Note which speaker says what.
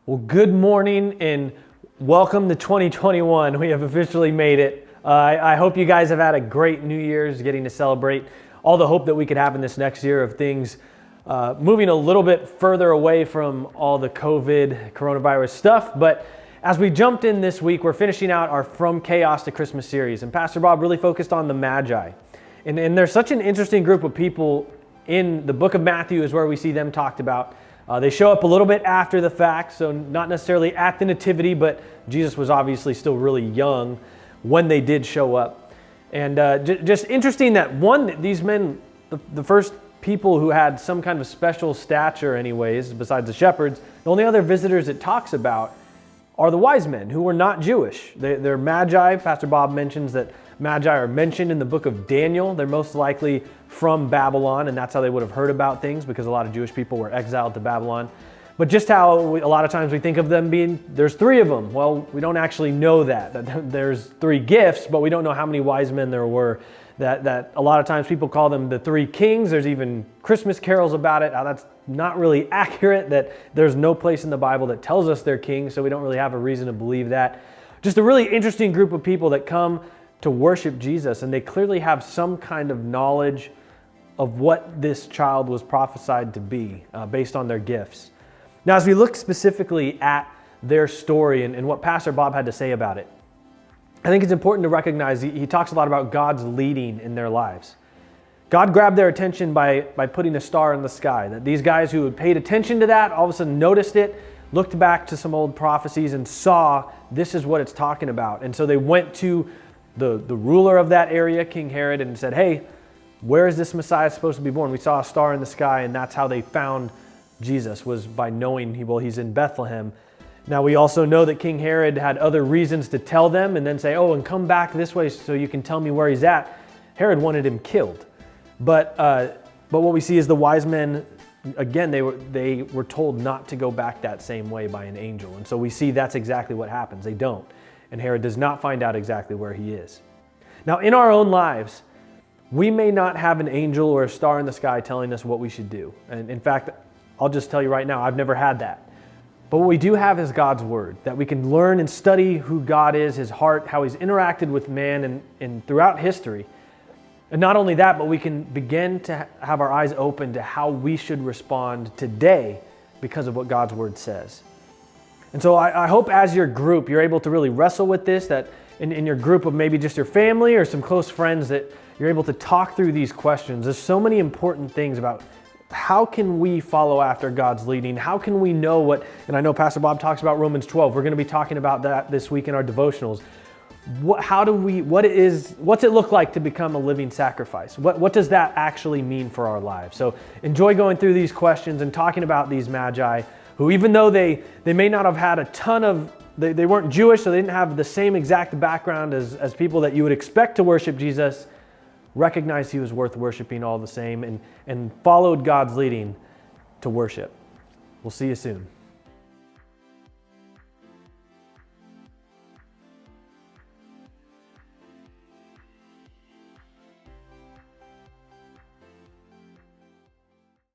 Speaker 1: Well, good morning and welcome to 2021. We have officially made it. I hope you guys have had a great New Year's, getting to celebrate all the hope that we could have in this next year of things moving a little bit further away from all the coronavirus stuff. But as we jumped in this week, we're finishing out our From Chaos to Christmas series, and Pastor Bob really focused on the Magi. And there's such an interesting group of people in the book of Matthew is where we see them talked about. They show up a little bit after the fact, so not necessarily at the Nativity, but Jesus was obviously still really young when they did show up. And just interesting that these men, the first people who had some kind of special stature anyways, besides the shepherds, the only other visitors it talks about are the wise men who were not Jewish. They're Magi. Pastor Bob mentions that Magi are mentioned in the book of Daniel. They're most likely from Babylon, and that's how they would have heard about things, because a lot of Jewish people were exiled to Babylon. But just how a lot of times we think of them being, there's three of them. Well, we don't actually know that there's three gifts, but we don't know how many wise men there were. That a lot of times people call them the three kings. There's even Christmas carols about it. Now, that's not really accurate, that there's no place in the Bible that tells us they're kings, so we don't really have a reason to believe that. Just a really interesting group of people that come to worship Jesus, and they clearly have some kind of knowledge of what this child was prophesied to be based on their gifts. Now, as we look specifically at their story and what Pastor Bob had to say about it, I think it's important to recognize he talks a lot about God's leading in their lives. God grabbed their attention by putting a star in the sky. That these guys who had paid attention to that all of a sudden noticed it, looked back to some old prophecies and saw this is what it's talking about. And so they went to the ruler of that area, King Herod, and said, hey, where is this Messiah supposed to be born? We saw a star in the sky, and that's how they found Jesus, was by knowing he's in Bethlehem. Now, we also know that King Herod had other reasons to tell them and then say, and come back this way so you can tell me where he's at. Herod wanted him killed. But what we see is the wise men, again, they were told not to go back that same way by an angel. And so we see that's exactly what happens. They don't. And Herod does not find out exactly where he is. Now, in our own lives, we may not have an angel or a star in the sky telling us what we should do. And in fact, I'll just tell you right now, I've never had that. But what we do have is God's Word, that we can learn and study who God is, His heart, how He's interacted with man and throughout history. And not only that, but we can begin to have our eyes open to how we should respond today because of what God's Word says. And so I hope as your group, you're able to really wrestle with this, that in your group of maybe just your family or some close friends, that you're able to talk through these questions. There's so many important things about how can we follow after God's leading? How can we know what, and I know Pastor Bob talks about Romans 12. We're going to be talking about that this week in our devotionals. What's it look like to become a living sacrifice? What does that actually mean for our lives? So enjoy going through these questions and talking about these Magi, who even though they may not have had a ton of, they weren't Jewish, so they didn't have the same exact background as people that you would expect to worship Jesus, recognized he was worth worshiping all the same and followed God's leading to worship. We'll see you soon.